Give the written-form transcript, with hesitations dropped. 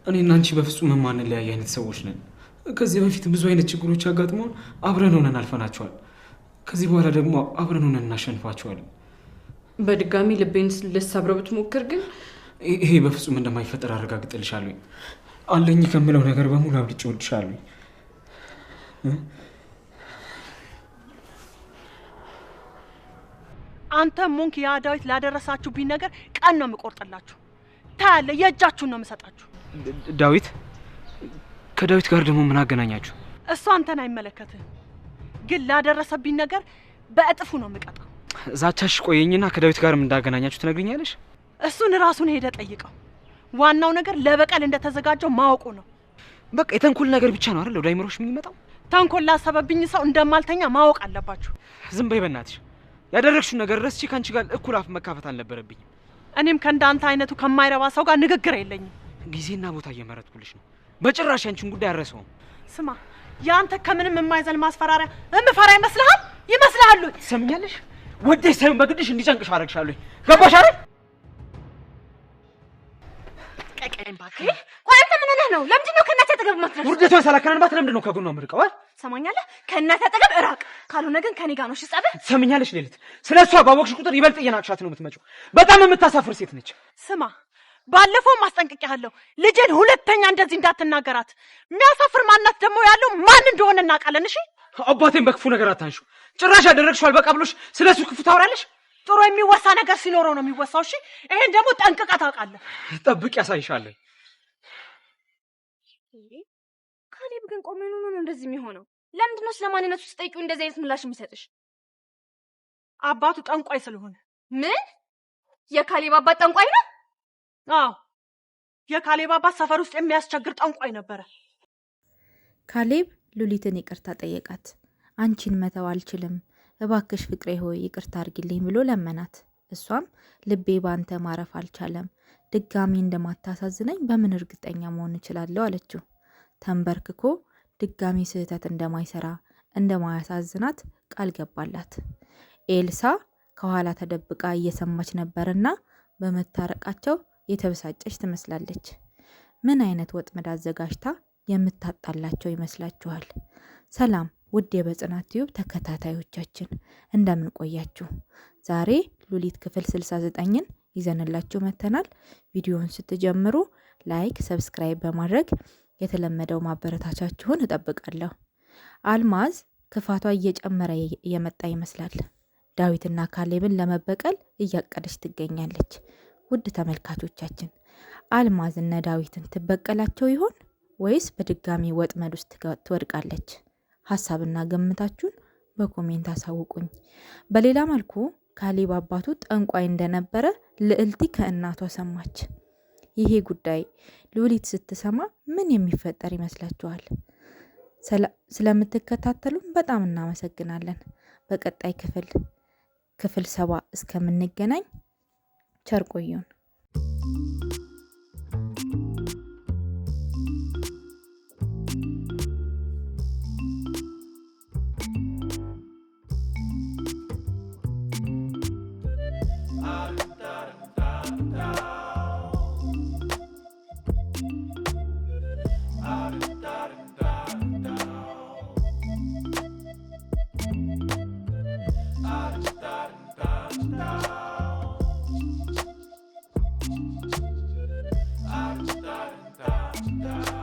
እኔና አንቺ በፍጹም የማንለያይ አይነት ሰዎች ነን። ከዚህ በፊት ብዙ አይነት ችግሮች ያጋጥመውን አብረን ሆነን አልፈናቸዋል። ከዚህ በኋላ ደግሞ አብረን ሆነን እናሸንፋቸዋለን። በድጋሚ ልቤን ልትሰብረው ብትሞክር ግን ይሄ በፍጹም እንደማይፈጠር አረጋግጥልሻለሁ። አለኝ ከምለው ነገር በሙሉ አብልጬ እወድሻለሁ። አንተ ሞንክ ያ ዳዊት ላደረሳችሁብኝ ነገር ቀን ነው የምቆርጥላችሁ። ታያለ የእጃችሁን ነው የምሰጣችሁ። ዳዊት? ከዳዊት ጋር ደግሞ ምን አገናኛችሁ? እሱ አንተን አይመለከትህም፣ ግን ላደረሰብኝ ነገር በእጥፉ ነው የምቀጣው። ዛቻሽ ቆየኝና ከዳዊት ጋርም እንዳገናኛችሁ ትነግሪኛለሽ? እሱን ራሱን ሄደ ጠይቀው። ዋናው ነገር ለበቀል እንደተዘጋጀው ማወቁ ነው። በቃ የተንኮል ነገር ብቻ ነው አይደል ወደ አይምሮሽ የሚመጣው? ተንኮል ላሰበብኝ ሰው እንደማልተኛ ማወቅ አለባችሁ። ዝም በይ በእናትሽ። ያደረግሽው ነገር ረስቼ ካንቺ ጋር እኩል አፍ መካፈት አልነበረብኝም። እኔም ከእንዳንተ አይነቱ ከማይረባ ሰው ጋር ንግግር የለኝም። ጊዜና ቦታ እየመረጥኩልሽ ነው። በጭራሽ ያንቺን ጉዳይ አረሰውም። ስማ፣ ያንተ ከምንም የማይዘል ማስፈራሪያ እምፈራ ይመስልሃል? ይመስልሃል? ትሰምኛለሽ? ወደሽ ሳይሆን በግድሽ እንዲጨንቅሽ አደረግሻለሁ። ገባሽ አይደል? ቀቀኝ ባክ። ቆይ አንተ ምን ነህ ነው? ለምንድን ነው ከእናቴ አጠገብ ማትረፍ? ውርደቷን ሳላከናንባት ለምንድን ነው ከጎኗ ምርቀው? ሰማኛለህ? ከእናቴ አጠገብ እራቅ፣ ካልሆነ ግን ከኔ ጋር ነው። እሺ ጸበህ። ትሰምኛለሽ? ሌሊት ስለሷ ባወቅሽ ቁጥር ይበልጥ እየናቅሻት ነው የምትመጪው። በጣም የምታሳፍር ሴት ነች። ስማ፣ ባለፈው ማስጠንቀቂያለሁ። ልጄን ሁለተኛ እንደዚህ እንዳትናገራት። የሚያሳፍር ማናት ደግሞ ያለው ማን እንደሆነ እናውቃለን። እሺ አባቴን በክፉ ነገር አታንሹ። ጭራሽ ያደረግሽው አልበቃ ብሎሽ ስለሱ ክፉ ታወራለሽ። ጥሩ የሚወሳ ነገር ሲኖረው ነው የሚወሳው። እሺ ይሄን ደግሞ ጠንቅቀህ ታውቃለህ። ጠብቅ፣ ያሳይሻለሁ። ካሌብ ግን ቆሜ ነው እንደዚህ የሚሆነው? ለምንድን ነው ስለማንነቱ ስጠይቂው እንደዚህ አይነት ምላሽ የሚሰጥሽ? አባቱ ጠንቋይ ስለሆነ። ምን? የካሌብ አባት ጠንቋይ ነው? አዎ፣ የካሌብ አባት ሰፈር ውስጥ የሚያስቸግር ጠንቋይ ነበረ። ካሌብ ሉሊትን ይቅርታ ጠየቃት። አንቺን መተው አልችልም፣ እባክሽ ፍቅሬ ሆይ ይቅርታ አድርጊልኝ ብሎ ለመናት። እሷም ልቤ ባንተ ማረፍ አልቻለም፣ ድጋሚ እንደማታሳዝነኝ በምን እርግጠኛ መሆን እችላለሁ አለችው። ተንበርክኮ ድጋሚ ስህተት እንደማይሰራ እንደማያሳዝናት ቃል ገባላት። ኤልሳ ከኋላ ተደብቃ እየሰማች ነበርና በመታረቃቸው የተበሳጨች ትመስላለች። ምን አይነት ወጥመድ አዘጋጅታ የምታጣላቸው ይመስላችኋል? ሰላም ውድ የበጽናት ቲዩብ ተከታታዮቻችን እንደምን ቆያችሁ? ዛሬ ሉሊት ክፍል 69ን ይዘንላችሁ መተናል። ቪዲዮውን ስትጀምሩ ላይክ፣ ሰብስክራይብ በማድረግ የተለመደው ማበረታቻችሁን እጠብቃለሁ። አልማዝ ክፋቷ እየጨመረ እየመጣ ይመስላል። ዳዊትና ካሌብን ለመበቀል እያቀደች ትገኛለች። ውድ ተመልካቾቻችን አልማዝ እና ዳዊትን ትበቀላቸው ይሆን ወይስ በድጋሚ ወጥመድ ውስጥ ትወድቃለች? ሐሳብና ግምታችሁን በኮሜንት አሳውቁኝ። በሌላ መልኩ ካሌብ አባቱ ጠንቋይ እንደነበረ ልዕልቲ ከእናቷ ሰማች። ይሄ ጉዳይ ሉሊት ስትሰማ ምን የሚፈጠር ይመስላችኋል? ስለምትከታተሉን በጣም እናመሰግናለን። በቀጣይ ክፍል 70 እስከምንገናኝ ቸር ቆዩን። Da